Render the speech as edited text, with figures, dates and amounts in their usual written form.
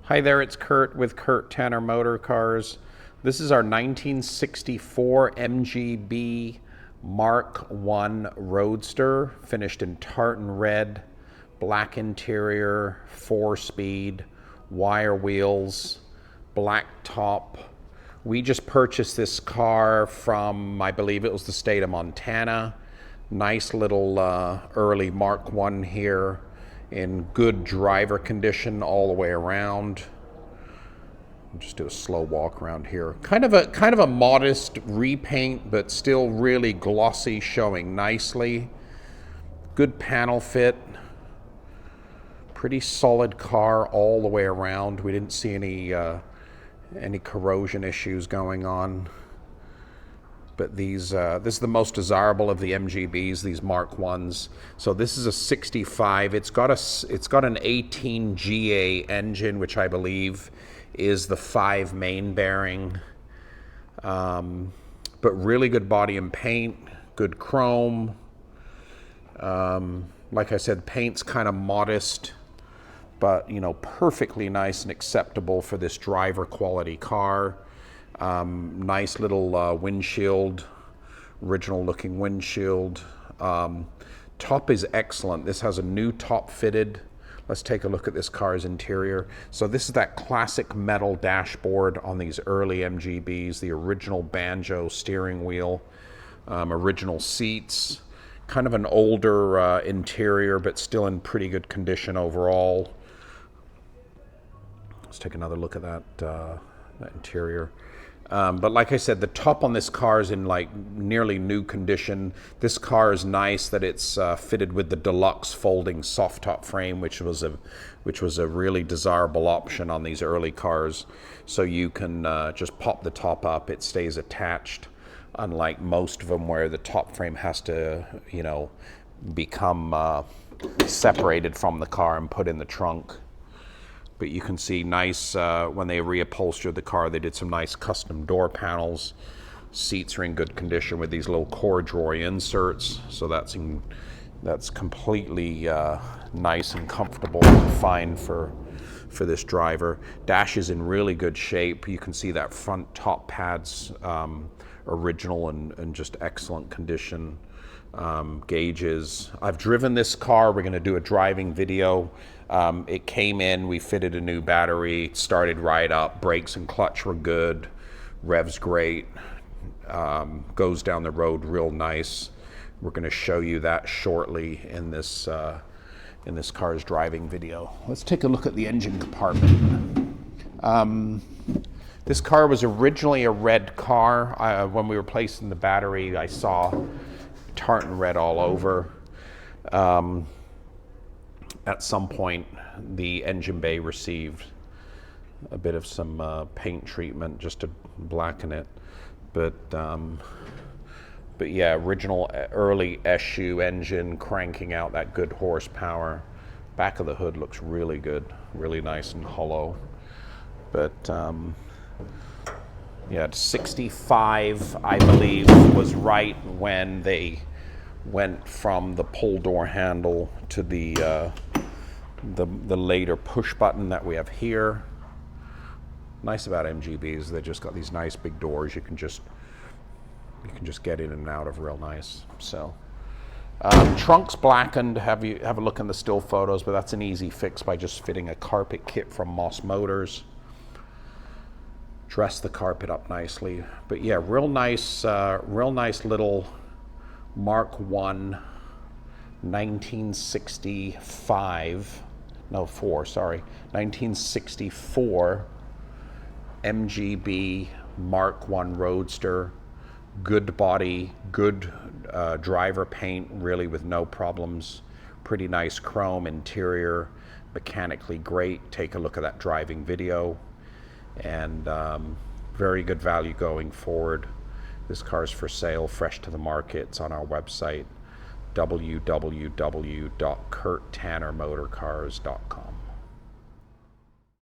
Hi there, it's Kurt with Kurt Tanner Motor Cars. This is our 1964 MGB Mark I Roadster, finished in tartan red, black interior, 4-speed, wire wheels, black top. We just purchased this car from, I believe it was the state of Montana. Nice little early Mark I here, in good driver condition all the way around. I'll just do a slow walk around here. Kind of a modest repaint, but still really glossy, showing nicely. Good panel fit. Pretty solid car all the way around. We didn't see any corrosion issues going on. But this is the most desirable of the MGBs, these Mark I's. So this is a 65. It's got an 18 GA engine, which I believe is the 5 main bearing. But really good body and paint, good chrome. Like I said, paint's kind of modest, but perfectly nice and acceptable for this driver quality car. Nice little windshield, original looking windshield. Top is excellent. This has a new top fitted. Let's take a look at this car's interior. So this is that classic metal dashboard on these early MGBs, the original banjo steering wheel, original seats, kind of an older interior, but still in pretty good condition overall. Let's take another look at that interior. But like I said, the top on this car is in like nearly new condition. This car is nice that it's fitted with the deluxe folding soft top frame, which was a really desirable option on these early cars. So you can just pop the top up; it stays attached. Unlike most of them, where the top frame has to, become separated from the car and put in the trunk. But you can see nice, when they reupholstered the car, they did some nice custom door panels. Seats are in good condition with these little corduroy inserts. So that's completely nice and comfortable and fine for this driver. Dash is in really good shape. You can see that front top pads, original and just excellent condition. Gauges. I've driven this car. We're going to do a driving video. It came in, we fitted a new battery, started right up, brakes and clutch were good, revs great, goes down the road real nice. We're going to show you that shortly in this car's driving video. Let's take a look at the engine compartment. This car was originally a red car. When we were placing the battery, I saw tartan red all over. At some point, the engine bay received a bit of some paint treatment just to blacken it. But yeah, original early SU engine cranking out that good horsepower. Back of the hood looks really good, really nice and hollow. But yeah, 65, I believe, was right when they went from the pull door handle to the later push button that we have here. Nice about MGBs, they just got these nice big doors you can just get in and out of real nice. So trunk's blackened. Have a look in the still photos, but that's an easy fix by just fitting a carpet kit from Moss Motors. Dress the carpet up nicely. But yeah, real nice little Mark I 1964 MGB Mark I Roadster. Good body, good driver paint, really with no problems. Pretty nice chrome interior, mechanically great. Take a look at that driving video. And very good value going forward. This car's for sale, fresh to the market. It's on our website, www.kurttannermotorcars.com.